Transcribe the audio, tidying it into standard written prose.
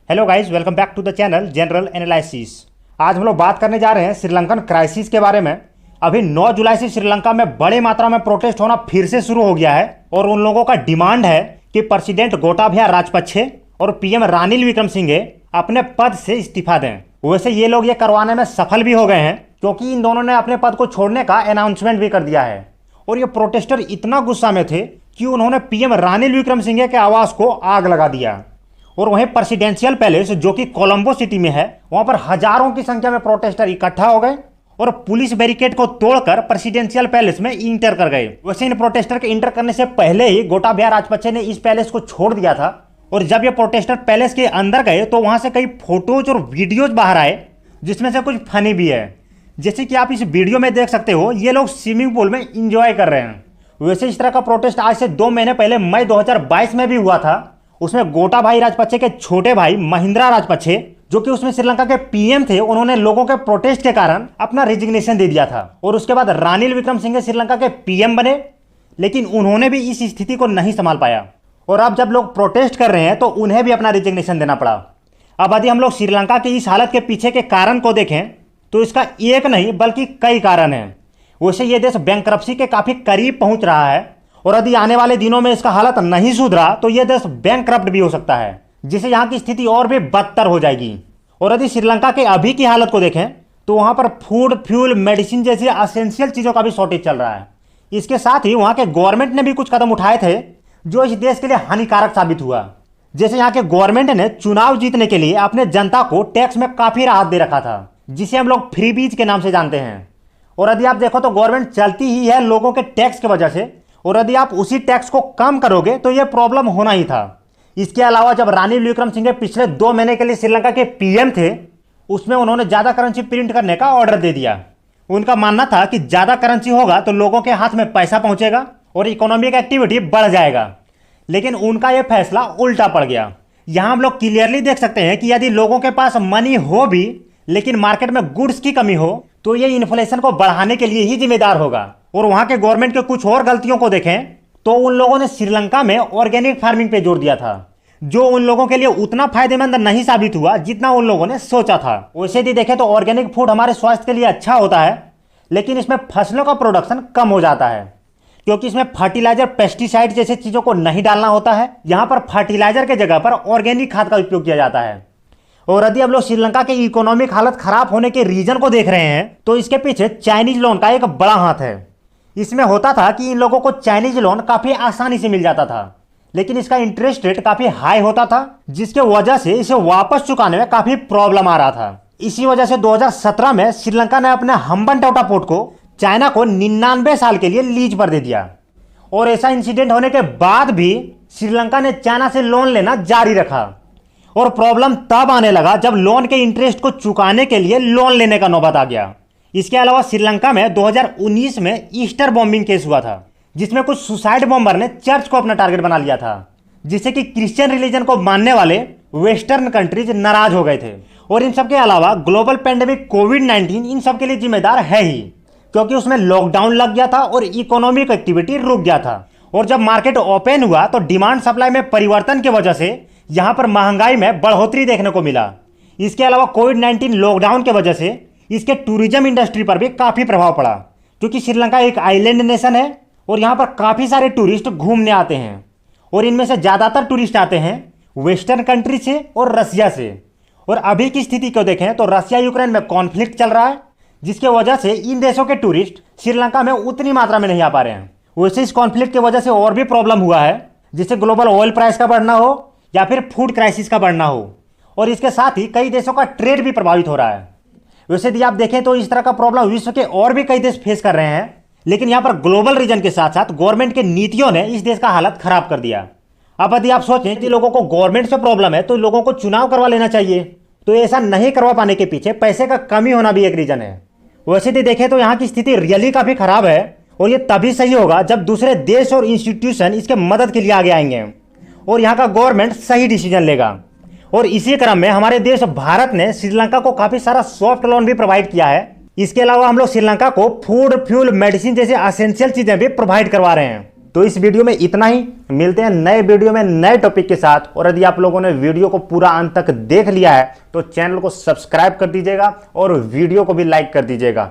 Hello guys, welcome back to the channel General Analysis. आज हम लोग बात करने जा रहे हैं श्रीलंकन क्राइसिस के बारे में। अभी 9 जुलाई से श्रीलंका में बड़े मात्रा में प्रोटेस्ट होना फिर से शुरू हो गया है और उन लोगों का डिमांड है कि प्रेसिडेंट गोटाभया राजपक्षे और पीएम रानिल विक्रमसिंघे अपने पद से इस्तीफा दें। वैसे ये लोग ये करवाने में सफल भी हो गए हैं क्योंकि इन दोनों ने अपने पद को छोड़ने का अनाउंसमेंट भी कर दिया है। और ये प्रोटेस्टर इतना गुस्सा में थे कि उन्होंने पीएम रानिल विक्रमसिंघे के आवास को आग लगा दिया। और वहीं प्रेसिडेंशियल पैलेस जो कि कोलंबो सिटी में है, वहां पर हजारों की संख्या में प्रोटेस्टर इकट्ठा हो गए और पुलिस बैरिकेड को तोड़कर प्रेसिडेंशियल पैलेस में इंटर कर गए। वैसे इन प्रोटेस्टर के इंटर करने से पहले ही गोटाभया राजपक्षे ने इस पैलेस को छोड़ दिया था। और जब ये प्रोटेस्टर पैलेस के अंदर गए तो वहां से कई फोटोज और वीडियोज बाहर आए जिसमें से कुछ फनी भी है। जैसे कि आप इस वीडियो में देख सकते हो, ये लोग स्विमिंग पूल में इंजॉय कर रहे हैं। वैसे इस तरह का प्रोटेस्ट आज से 2 महीने पहले मई 2022 में भी हुआ था। उसमें गोटाभया राजपक्षे के छोटे भाई महिंद्रा राजपक्षे, जो कि उसमें श्रीलंका के पीएम थे, उन्होंने लोगों के प्रोटेस्ट के कारण अपना रेजिग्नेशन दे दिया था। और उसके बाद रानिल विक्रमसिंघे श्रीलंका के पीएम बने, लेकिन उन्होंने भी इस स्थिति को नहीं संभाल पाया। और अब जब लोग प्रोटेस्ट कर रहे हैं तो उन्हें भी अपना रेजिग्नेशन देना पड़ा। अब यदि हम लोग श्रीलंका की इस हालत के पीछे के कारण को देखें तो इसका एक नहीं बल्कि कई कारण हैं। वैसे ये देश बैंकरप्सी के काफी करीब पहुंच रहा है और यदि आने वाले दिनों में इसका हालत नहीं सुधरा तो यह देश बैंकरप्ट भी हो सकता है, जिससे यहाँ की स्थिति और भी बदतर हो जाएगी। और यदि श्रीलंका के अभी की हालत को देखें तो वहाँ पर फूड, फ्यूल, मेडिसिन जैसी असेंशियल चीज़ों का भी शॉर्टेज चल रहा है। इसके साथ ही वहाँ के गवर्नमेंट ने भी कुछ कदम उठाए थे जो इस देश के लिए हानिकारक साबित हुआ। जैसे यहाँ के गवर्नमेंट ने चुनाव जीतने के लिए अपने जनता को टैक्स में काफ़ी राहत दे रखा था, जिसे हम लोग फ्री बीज के नाम से जानते हैं। और यदि आप देखो तो गवर्नमेंट चलती ही है लोगों के टैक्स की वजह से, और यदि आप उसी टैक्स को कम करोगे तो यह प्रॉब्लम होना ही था। इसके अलावा जब रानिल विक्रमसिंघे पिछले 2 महीने के लिए श्रीलंका के पीएम थे, उसमें उन्होंने ज़्यादा करेंसी प्रिंट करने का ऑर्डर दे दिया। उनका मानना था कि ज़्यादा करेंसी होगा तो लोगों के हाथ में पैसा पहुंचेगा और इकोनॉमिक एक्टिविटी बढ़ जाएगा। लेकिन उनका यह फैसला उल्टा पड़ गया। यहाँ हम लोग क्लियरली देख सकते हैं कि यदि लोगों के पास मनी हो भी लेकिन मार्केट में गुड्स की कमी हो तो ये इन्फ्लेशन को बढ़ाने के लिए ही जिम्मेदार होगा। और वहां के गवर्नमेंट के कुछ और गलतियों को देखें तो उन लोगों ने श्रीलंका में ऑर्गेनिक फार्मिंग पे जोर दिया था, जो उन लोगों के लिए उतना फायदेमंद नहीं साबित हुआ जितना उन लोगों ने सोचा था। वैसे भी देखें तो ऑर्गेनिक फूड हमारे स्वास्थ्य के लिए अच्छा होता है, लेकिन इसमें फसलों का प्रोडक्शन कम हो जाता है क्योंकि इसमें फर्टिलाइजर, पेस्टिसाइड जैसे चीजों को नहीं डालना होता है। यहाँ पर फर्टिलाइजर के जगह पर ऑर्गेनिक खाद का उपयोग किया जाता है। और यदि हम लोग श्रीलंका के इकोनॉमिक हालत खराब होने के रीजन को देख रहे हैं तो इसके पीछे चाइनीज लोन का एक बड़ा हाथ है। इसमें होता था कि इन लोगों को चाइनीज लोन काफी आसानी से मिल जाता था, लेकिन इसका इंटरेस्ट रेट काफी हाई होता था, जिसके वजह से इसे वापस चुकाने में काफी प्रॉब्लम आ रहा था। इसी वजह से 2017 में श्रीलंका ने अपने हम्बनटोटा पोर्ट को चाइना को 99 साल के लिए लीज पर दे दिया। और ऐसा इंसिडेंट होने के बाद भी श्रीलंका ने चाइना से लोन लेना जारी रखा। और प्रॉब्लम तब आने लगा जब लोन के इंटरेस्ट को चुकाने के लिए लोन लेने का नौबत आ गया। इसके अलावा श्रीलंका में 2019 में ईस्टर बॉम्बिंग केस हुआ था, जिसमें कुछ सुसाइड बॉम्बर ने चर्च को अपना टारगेट बना लिया था, जिससे कि क्रिश्चियन रिलीजन को मानने वाले वेस्टर्न कंट्रीज नाराज हो गए थे। और इन सब के अलावा ग्लोबल पेंडेमिक कोविड-19 इन सब के लिए जिम्मेदार है ही, क्योंकि उसमें लॉकडाउन लग गया था और इकोनॉमिक एक्टिविटी रुक गया था। और जब मार्केट ओपन हुआ तो डिमांड सप्लाई में परिवर्तन की वजह से यहाँ पर महंगाई में बढ़ोतरी देखने को मिला। इसके अलावा कोविड-19 लॉकडाउन की वजह से इसके टूरिज्म इंडस्ट्री पर भी काफ़ी प्रभाव पड़ा, क्योंकि श्रीलंका एक आइलैंड नेशन है और यहाँ पर काफ़ी सारे टूरिस्ट घूमने आते हैं। और इनमें से ज़्यादातर टूरिस्ट आते हैं वेस्टर्न कंट्री से और रसिया से। और अभी की स्थिति को देखें तो रसिया यूक्रेन में कॉन्फ्लिक्ट चल रहा है, जिसके वजह से इन देशों के टूरिस्ट श्रीलंका में उतनी मात्रा में नहीं आ पा रहे हैं। वैसे इस कॉन्फ्लिक्ट की वजह से और भी प्रॉब्लम हुआ है, जिससे ग्लोबल ऑयल प्राइस का बढ़ना हो या फिर फूड क्राइसिस का बढ़ना हो। और इसके साथ ही कई देशों का ट्रेड भी प्रभावित हो रहा है। वैसे यदि आप देखें तो इस तरह का प्रॉब्लम विश्व के और भी कई देश फेस कर रहे हैं, लेकिन यहाँ पर ग्लोबल रीजन के साथ साथ गवर्नमेंट के नीतियों ने इस देश का हालत खराब कर दिया। अब यदि आप सोचें कि लोगों को गवर्नमेंट से प्रॉब्लम है तो लोगों को चुनाव करवा लेना चाहिए, तो ऐसा नहीं करवा पाने के पीछे पैसे का कमी होना भी एक रीजन है। वैसे यदि देखें तो यहाँ की स्थिति रियली काफी खराब है और ये तभी सही होगा जब दूसरे देश और इंस्टीट्यूशन इसके मदद के लिए आगे आएंगे और यहाँ का गवर्नमेंट सही डिसीजन लेगा। और इसी क्रम में हमारे देश भारत ने श्रीलंका को काफी सारा सॉफ्ट लोन भी प्रोवाइड किया है। इसके अलावा हम लोग श्रीलंका को फूड, फ्यूल, मेडिसिन जैसे असेंशियल चीजें भी प्रोवाइड करवा रहे हैं। तो इस वीडियो में इतना ही। मिलते हैं नए वीडियो में नए टॉपिक के साथ। और यदि आप लोगों ने वीडियो को पूरा अंत तक देख लिया है तो चैनल को सब्सक्राइब कर दीजिएगा और वीडियो को भी लाइक कर दीजिएगा।